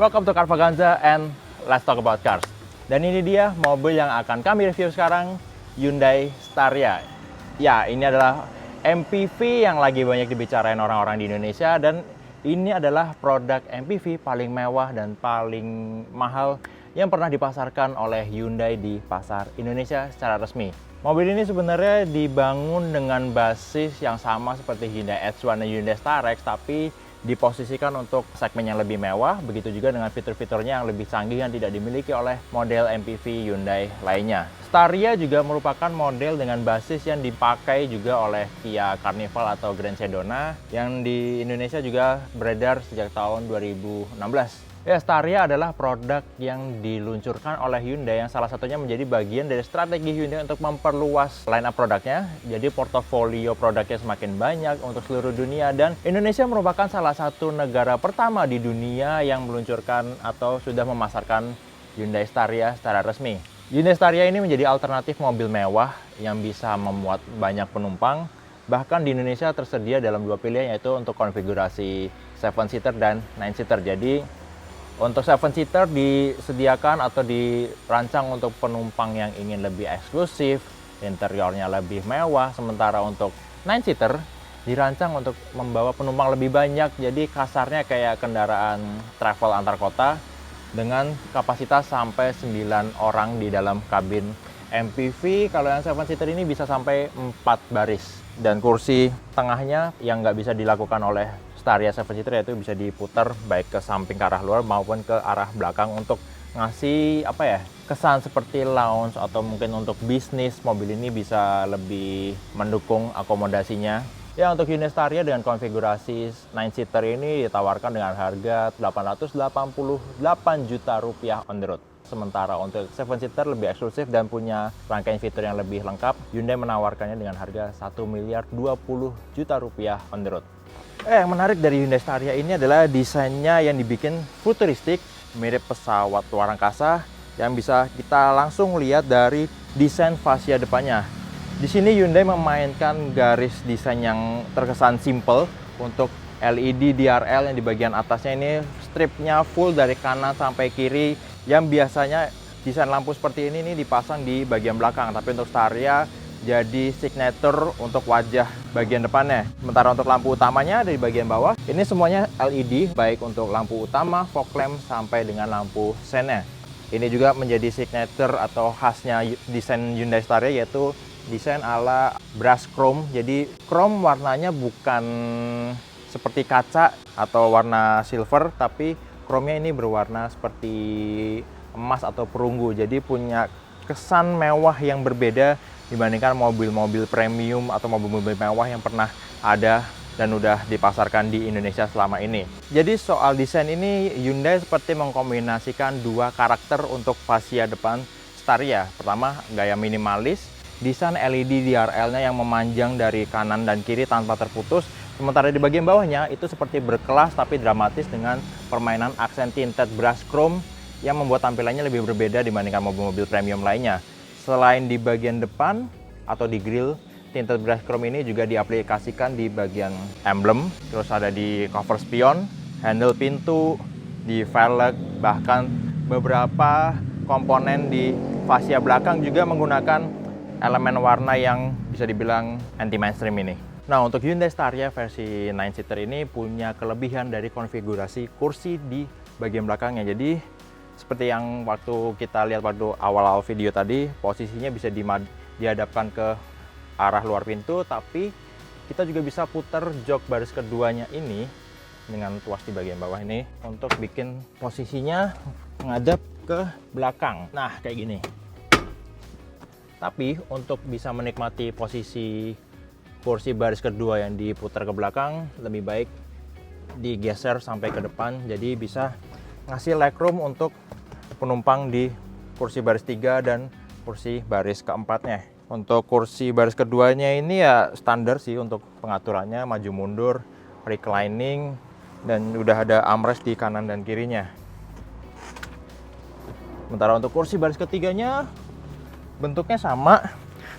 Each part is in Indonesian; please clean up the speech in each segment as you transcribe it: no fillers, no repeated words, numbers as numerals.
Welcome to Carvaganza and let's talk about cars. Dan ini dia mobil yang akan kami review sekarang, Hyundai Staria. Ya, ini adalah MPV yang lagi banyak dibicarain orang-orang di Indonesia, dan ini adalah produk MPV paling mewah dan paling mahal yang pernah dipasarkan oleh Hyundai di pasar Indonesia secara resmi. Mobil ini sebenarnya dibangun dengan basis yang sama seperti Hyundai H1 dan Hyundai Starex, tapi diposisikan untuk segmen yang lebih mewah, begitu juga dengan fitur-fiturnya yang lebih canggih yang tidak dimiliki oleh model MPV Hyundai lainnya. Staria juga merupakan model dengan basis yang dipakai juga oleh Kia Carnival atau Grand Sedona yang di Indonesia juga beredar sejak tahun 2016. Ya, Staria adalah produk yang diluncurkan oleh Hyundai yang salah satunya menjadi bagian dari strategi Hyundai untuk memperluas line up produknya. Jadi portofolio produknya semakin banyak untuk seluruh dunia, dan Indonesia merupakan salah satu negara pertama di dunia yang meluncurkan atau sudah memasarkan Hyundai Staria secara resmi. Hyundai Staria ini menjadi alternatif mobil mewah yang bisa memuat banyak penumpang. Bahkan di Indonesia tersedia dalam dua pilihan, yaitu untuk konfigurasi 7-seater dan 9-seater. Jadi untuk 7-seater disediakan atau dirancang untuk penumpang yang ingin lebih eksklusif, interiornya lebih mewah. Sementara untuk 9-seater dirancang untuk membawa penumpang lebih banyak, jadi kasarnya kayak kendaraan travel antar kota dengan kapasitas sampai 9 orang di dalam kabin. MPV kalau yang 7-seater ini bisa sampai 4 baris, dan kursi tengahnya yang nggak bisa dilakukan oleh Staria 7-seater yaitu bisa diputar baik ke samping ke arah luar maupun ke arah belakang untuk ngasih kesan seperti lounge, atau mungkin untuk bisnis mobil ini bisa lebih mendukung akomodasinya. Ya, untuk Hyundai Staria dengan konfigurasi 9-seater ini ditawarkan dengan harga 888 juta rupiah on the road. Sementara untuk 7-seater lebih eksklusif dan punya rangkaian fitur yang lebih lengkap, Hyundai menawarkannya dengan harga 1.020 juta rupiah on the road. Yang menarik dari Hyundai Staria ini adalah desainnya yang dibikin futuristik, mirip pesawat luar angkasa, yang bisa kita langsung lihat dari desain fascia depannya. Di sini Hyundai memainkan garis desain yang terkesan simple. Untuk LED DRL yang di bagian atasnya ini stripnya full dari kanan sampai kiri, yang biasanya desain lampu seperti ini dipasang di bagian belakang, tapi untuk Staria jadi signature untuk wajah bagian depannya. Sementara untuk lampu utamanya ada di bagian bawah. Ini semuanya LED, baik untuk lampu utama, fog lamp, sampai dengan lampu sennya. Ini juga menjadi signature atau khasnya desain Hyundai Staria, yaitu desain ala brush chrome. Jadi chrome warnanya bukan seperti kaca atau warna silver, tapi chrome-nya ini berwarna seperti emas atau perunggu. Jadi punya kesan mewah yang berbeda dibandingkan mobil-mobil premium atau mobil-mobil mewah yang pernah ada dan udah dipasarkan di Indonesia selama ini. Jadi soal desain ini, Hyundai seperti mengkombinasikan dua karakter untuk fascia depan Staria. Pertama, gaya minimalis, desain LED DRL-nya yang memanjang dari kanan dan kiri tanpa terputus. Sementara di bagian bawahnya itu seperti berkelas tapi dramatis dengan permainan aksen tinted brush chrome yang membuat tampilannya lebih berbeda dibandingkan mobil-mobil premium lainnya. Selain di bagian depan atau di grill, tinted brush chrome ini juga diaplikasikan di bagian emblem, terus ada di cover spion, handle pintu, di velg, bahkan beberapa komponen di fascia belakang juga menggunakan elemen warna yang bisa dibilang anti-mainstream ini. Nah, untuk Hyundai Staria versi 9-seater ini punya kelebihan dari konfigurasi kursi di bagian belakangnya. Jadi seperti yang waktu kita lihat waktu awal-awal video tadi, posisinya bisa dihadapkan ke arah luar pintu, tapi kita juga bisa putar jok baris keduanya ini dengan tuas di bagian bawah ini untuk bikin posisinya menghadap ke belakang. Nah, kayak gini. Tapi untuk bisa menikmati posisi kursi baris kedua yang diputar ke belakang, lebih baik digeser sampai ke depan, jadi bisa ngasih legroom untuk penumpang di kursi baris 3 dan kursi baris keempatnya. Untuk kursi baris keduanya ini ya standar sih untuk pengaturannya, maju mundur, reclining, dan udah ada armrest di kanan dan kirinya. Sementara untuk kursi baris ketiganya bentuknya sama,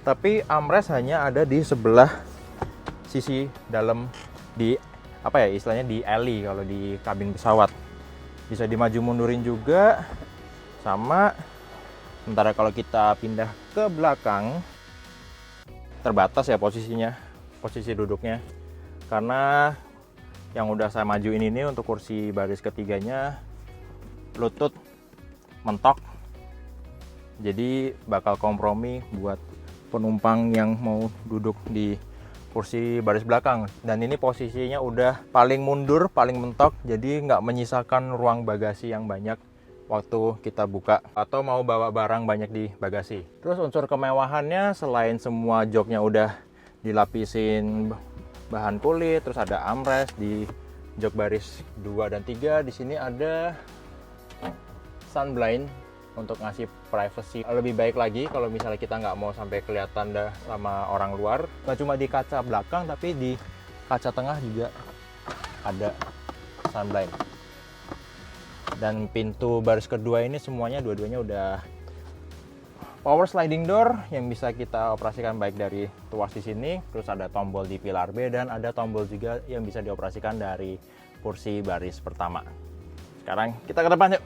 tapi armrest hanya ada di sebelah sisi dalam, di istilahnya di alley kalau di kabin pesawat. Bisa dimaju mundurin juga. Sama. Sementara kalau kita pindah ke belakang, terbatas ya posisinya, posisi duduknya. Karena yang udah saya majuin ini untuk kursi baris ketiganya, lutut mentok. Jadi bakal kompromi buat penumpang yang mau duduk di kursi baris belakang. Dan ini posisinya udah paling mundur, paling mentok, jadi nggak menyisakan ruang bagasi yang banyak waktu kita buka atau mau bawa barang banyak di bagasi. Terus unsur kemewahannya, selain semua joknya udah dilapisin bahan kulit, terus ada armrest di jok baris 2 dan 3. Di sini ada sunblind untuk ngasih privacy lebih baik lagi kalau misalnya kita nggak mau sampai kelihatan dah sama orang luar. Nggak cuma di kaca belakang, tapi di kaca tengah juga ada sunblind. Dan pintu baris kedua ini semuanya dua-duanya udah power sliding door yang bisa kita operasikan baik dari tuas di sini, terus ada tombol di pilar B, dan ada tombol juga yang bisa dioperasikan dari kursi baris pertama. Sekarang kita ke depan yuk.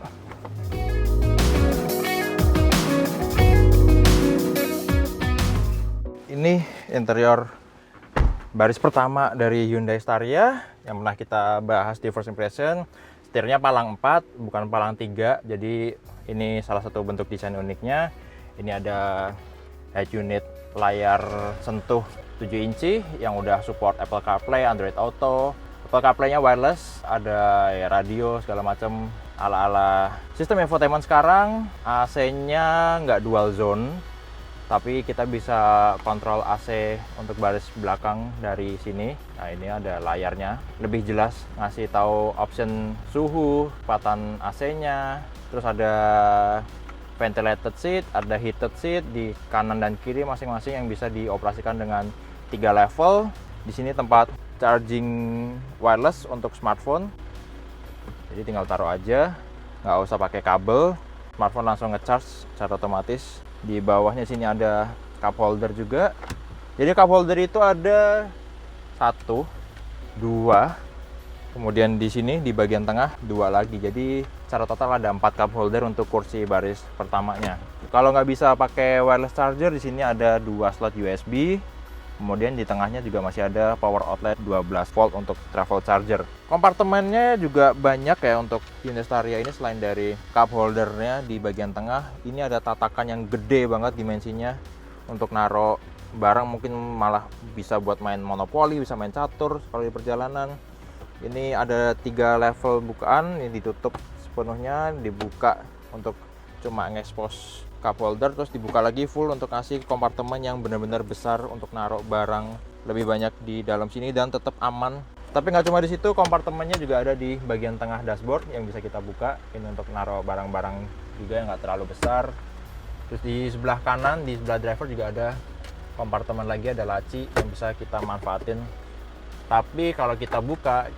Ini interior baris pertama dari Hyundai Staria yang pernah kita bahas di First Impression. Setirnya palang 4, bukan palang 3, jadi ini salah satu bentuk desain uniknya. Ini ada head unit layar sentuh 7 inci yang udah support Apple CarPlay, Android Auto. Apple CarPlay-nya wireless, ada ya, radio segala macam ala-ala sistem infotainment sekarang. AC-nya nggak dual zone, tapi kita bisa kontrol AC untuk baris belakang dari sini. Nah, ini ada layarnya, lebih jelas ngasih tahu option suhu, kecepatan AC-nya. Terus ada ventilated seat, ada heated seat di kanan dan kiri masing-masing yang bisa dioperasikan dengan 3 level. Di sini tempat charging wireless untuk smartphone. Jadi tinggal taruh aja, nggak usah pakai kabel. Smartphone langsung nge-charge secara otomatis. Di bawahnya sini ada cup holder juga. Jadi cup holder itu ada 1, 2, kemudian di sini di bagian tengah 2 lagi. Jadi secara total ada 4 cup holder untuk kursi baris pertamanya. Kalau nggak bisa pakai wireless charger, di sini ada 2 slot USB. Kemudian di tengahnya juga masih ada power outlet 12 volt untuk travel charger. Kompartemennya juga banyak ya untuk Hyundai Staria ini. Selain dari cup holdernya di bagian tengah, ini ada tatakan yang gede banget dimensinya untuk naruh barang. Mungkin malah bisa buat main monopoli, bisa main catur kalau di perjalanan. Ini ada 3 level bukaan, ini ditutup sepenuhnya, dibuka untuk cuma ngekspos cup holder, terus dibuka lagi full untuk kasih kompartemen yang benar-benar besar untuk naruh barang lebih banyak di dalam sini dan tetap aman. Tapi nggak cuma di situ, kompartemennya juga ada di bagian tengah dashboard yang bisa kita buka. Ini untuk naruh barang-barang juga yang nggak terlalu besar. Terus di sebelah kanan, di sebelah driver juga ada kompartemen lagi, ada laci yang bisa kita manfaatin. Tapi kalau kita buka,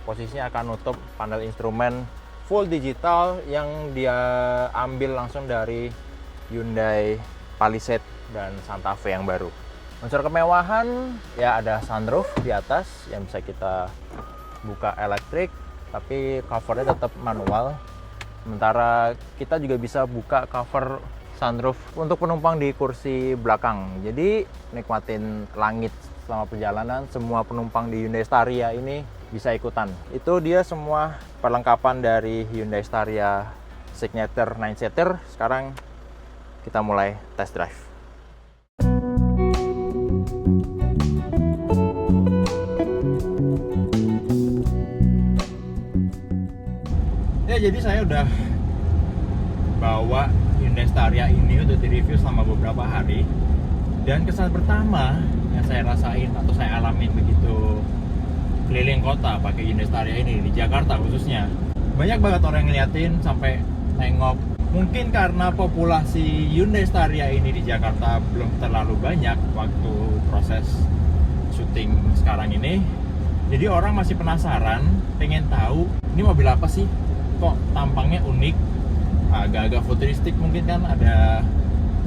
posisinya akan nutup panel instrumen full digital yang dia ambil langsung dari Hyundai Palisade dan Santa Fe yang baru. Unsur kemewahan ya, ada sunroof di atas yang bisa kita buka elektrik, tapi covernya tetap manual. Sementara kita juga bisa buka cover sunroof untuk penumpang di kursi belakang. Jadi nikmatin langit selama perjalanan. Semua penumpang di Hyundai Staria ini bisa ikutan. Itu dia semua perlengkapan dari Hyundai Staria Signature 9-seater. Sekarang kita mulai test drive. Ya, jadi saya udah bawa Hyundai Staria ini untuk direview selama beberapa hari. Dan kesan pertama yang saya rasain atau saya alamin begitu keliling kota pakai Hyundai Staria ini di Jakarta khususnya, banyak banget orang yang ngeliatin sampai nengok. Mungkin karena populasi Hyundai Staria ini di Jakarta belum terlalu banyak waktu proses syuting sekarang ini, jadi orang masih penasaran, pengen tahu ini mobil apa sih, kok tampangnya unik, agak-agak futuristik. Mungkin kan ada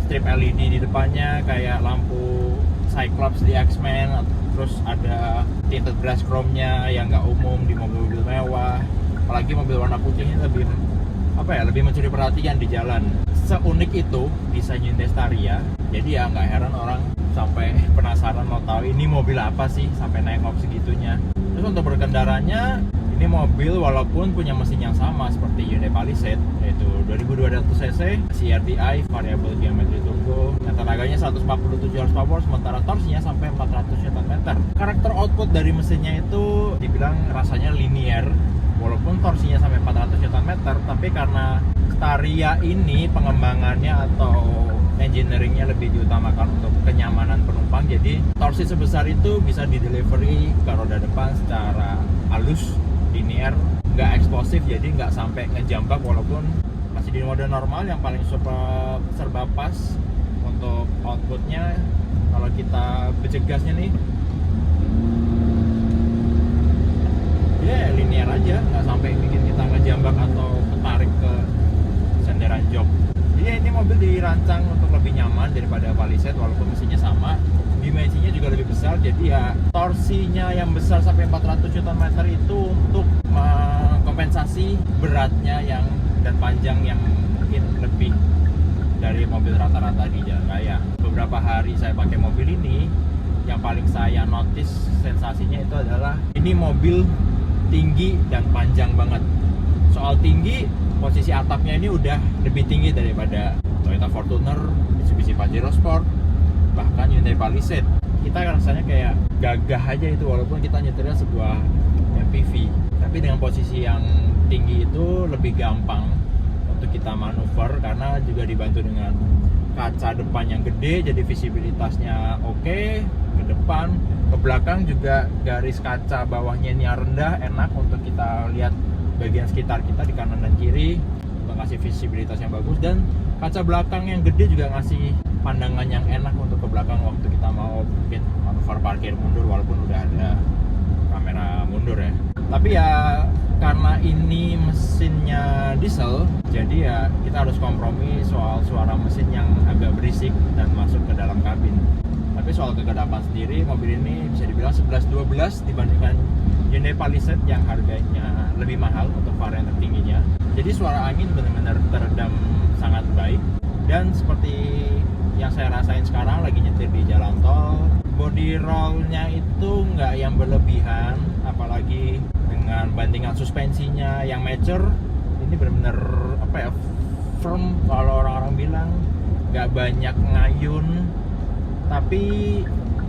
strip LED di depannya kayak lampu Cyclops di X-Men, terus ada tinted glass chrome-nya yang nggak umum di mobil-mobil mewah. Apalagi mobil warna putih ini lebih mencuri perhatian di jalan. Seunik itu desain Hyundai Staria, jadi ya nggak heran orang sampai penasaran mau tahu ini mobil apa sih sampai nengok segitunya. Terus untuk berkendaranya, ini mobil walaupun punya mesin yang sama seperti Hyundai Palisade, yaitu 2200 cc, CRDI, variable geometri turbo, yang tenaganya 147 horsepower, sementara torsinya sampai 400 Nm. Karakter output dari mesinnya itu dibilang rasanya linear, walaupun torsinya sampai 400 Nm, tapi karena Staria ini pengembangannya atau engineeringnya lebih diutamakan untuk kenyamanan penumpang, jadi torsi sebesar itu bisa didelivery ke roda depan secara halus, linear, nggak eksplosif, jadi nggak sampai ngejambak walaupun masih di mode normal yang paling serba pas. Untuk outputnya, kalau kita bejegasnya nih, ya linear aja, nggak sampai bikin kita ngejambak atau ketarik ke senderan jok. Jadi ini mobil dirancang untuk lebih nyaman daripada Palisade walaupun mesinnya sama, dimensinya juga lebih besar, jadi ya torsinya yang besar sampai 400 Nm itu untuk mengkompensasi beratnya dan panjang yang mungkin lebih dari mobil rata-rata di jalan raya. Beberapa hari saya pakai mobil ini, yang paling saya notice sensasinya itu adalah ini mobil tinggi dan panjang banget. Soal tinggi, posisi atapnya ini udah lebih tinggi daripada Toyota Fortuner, Mitsubishi Pajero Sport, bahkan Hyundai Palisade. Kita rasanya kayak gagah aja itu walaupun kita nyetirnya sebuah MPV. Tapi dengan posisi yang tinggi itu lebih gampang untuk kita manuver karena juga dibantu dengan kaca depan yang gede, jadi visibilitasnya oke ke depan. Ke belakang juga garis kaca bawahnya ini rendah, enak untuk kita lihat bagian sekitar kita di kanan dan kiri, untuk ngasih visibilitas yang bagus. Dan kaca belakang yang gede juga ngasih pandangan yang enak untuk ke belakang waktu kita mau mungkin manuver parkir mundur, walaupun udah ada kamera mundur ya. Tapi ya karena ini mesinnya diesel, jadi ya kita harus kompromi soal suara mesin yang agak berisik dan masuk ke dalam kabin. Tapi soal kegedapan sendiri, mobil ini bisa dibilang 11-12 dibandingkan Hyundai Palisade yang harganya lebih mahal untuk varian tertingginya. Jadi suara angin benar-benar teredam sangat baik. Dan seperti yang saya rasain sekarang lagi nyetir di jalan tol, body roll-nya itu nggak yang berlebihan, apalagi dengan bandingan suspensinya yang mature, ini benar-benar firm, kalau orang-orang bilang nggak banyak ngayun. Tapi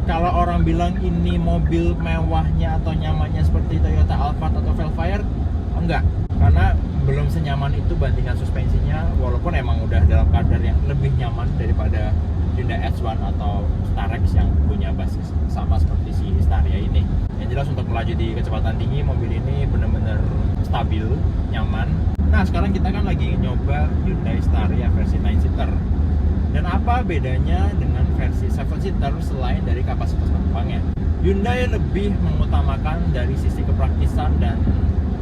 kalau orang bilang ini mobil mewahnya atau nyamannya seperti Toyota Alphard atau Velfire, enggak, karena belum senyaman itu bandingan suspensinya, walaupun emang udah dalam kadar yang lebih nyaman daripada Hyundai H1 atau Starex yang punya basis sama seperti si Staria ini. Yang jelas untuk melaju di kecepatan tinggi, mobil ini benar-benar stabil, nyaman. Nah sekarang kita kan lagi nyoba Hyundai Staria versi 9-seater. Dan apa bedanya dengan versi 7-seater selain dari kapasitas penumpangnya? Hyundai lebih mengutamakan dari sisi kepraktisan dan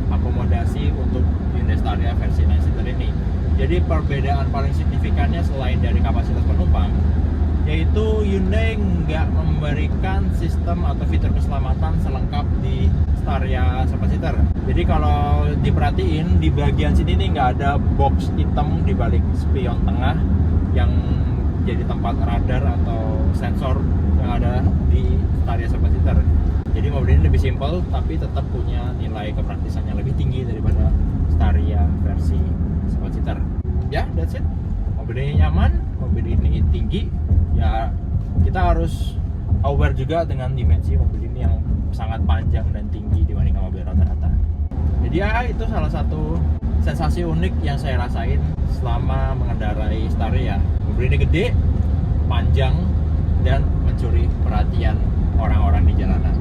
akomodasi untuk Hyundai Staria versi 9-seater ini. Jadi perbedaan paling signifikannya selain dari kapasitas penumpang, yaitu Hyundai nggak memberikan sistem atau fitur keselamatan selengkap di Staria 7-seater. Jadi kalau diperhatiin di bagian sini nih nggak ada box hitam di balik spion tengah yang jadi tempat radar atau sensor yang ada di Staria 7-seater. Jadi mobil ini lebih simpel tapi tetap punya nilai kepraktisannya lebih tinggi daripada Staria versi 7-seater. Ya, that's it. Mobil ini nyaman, mobil ini tinggi. Ya, kita harus aware juga dengan dimensi mobil ini yang sangat panjang dan tinggi dibandingkan mobil rata-rata. Jadi ya, itu salah satu sensasi unik yang saya rasain selama mengendarai Staria. Mobil ini gede, panjang, dan mencuri perhatian orang-orang di jalanan.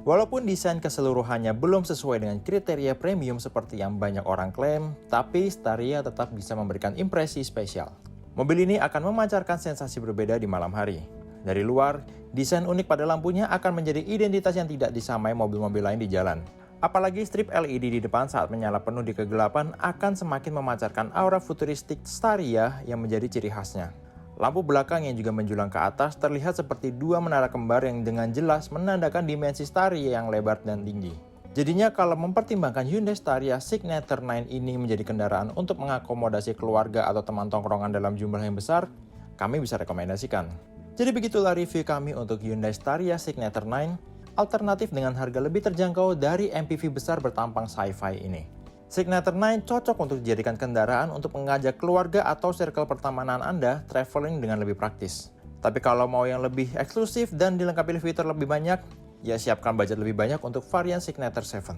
Walaupun desain keseluruhannya belum sesuai dengan kriteria premium seperti yang banyak orang klaim, tapi Staria tetap bisa memberikan impresi spesial. Mobil ini akan memancarkan sensasi berbeda di malam hari. Dari luar, desain unik pada lampunya akan menjadi identitas yang tidak disamai mobil-mobil lain di jalan. Apalagi strip LED di depan saat menyala penuh di kegelapan akan semakin memancarkan aura futuristik Staria yang menjadi ciri khasnya. Lampu belakang yang juga menjulang ke atas terlihat seperti dua menara kembar yang dengan jelas menandakan dimensi Staria yang lebar dan tinggi. Jadinya kalau mempertimbangkan Hyundai Staria Signature 9 ini menjadi kendaraan untuk mengakomodasi keluarga atau teman tongkrongan dalam jumlah yang besar, kami bisa rekomendasikan. Jadi begitulah review kami untuk Hyundai Staria Signature 9, alternatif dengan harga lebih terjangkau dari MPV besar bertampang sci-fi ini. Signature 9 cocok untuk dijadikan kendaraan untuk mengajak keluarga atau circle pertemanan Anda traveling dengan lebih praktis. Tapi kalau mau yang lebih eksklusif dan dilengkapi fitur lebih banyak, ya siapkan budget lebih banyak untuk varian Signature 7.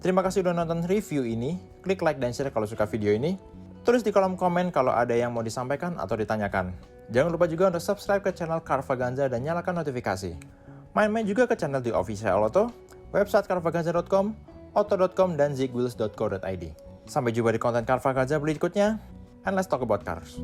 Terima kasih udah nonton review ini, klik like dan share kalau suka video ini, tulis di kolom komen kalau ada yang mau disampaikan atau ditanyakan. Jangan lupa juga untuk subscribe ke channel Carvaganza dan nyalakan notifikasi. Main-main juga ke channel The Official Auto, website carvaganza.com, auto.com, dan zigwheels.co.id. Sampai jumpa di konten Carvaganza berikutnya, and let's talk about cars.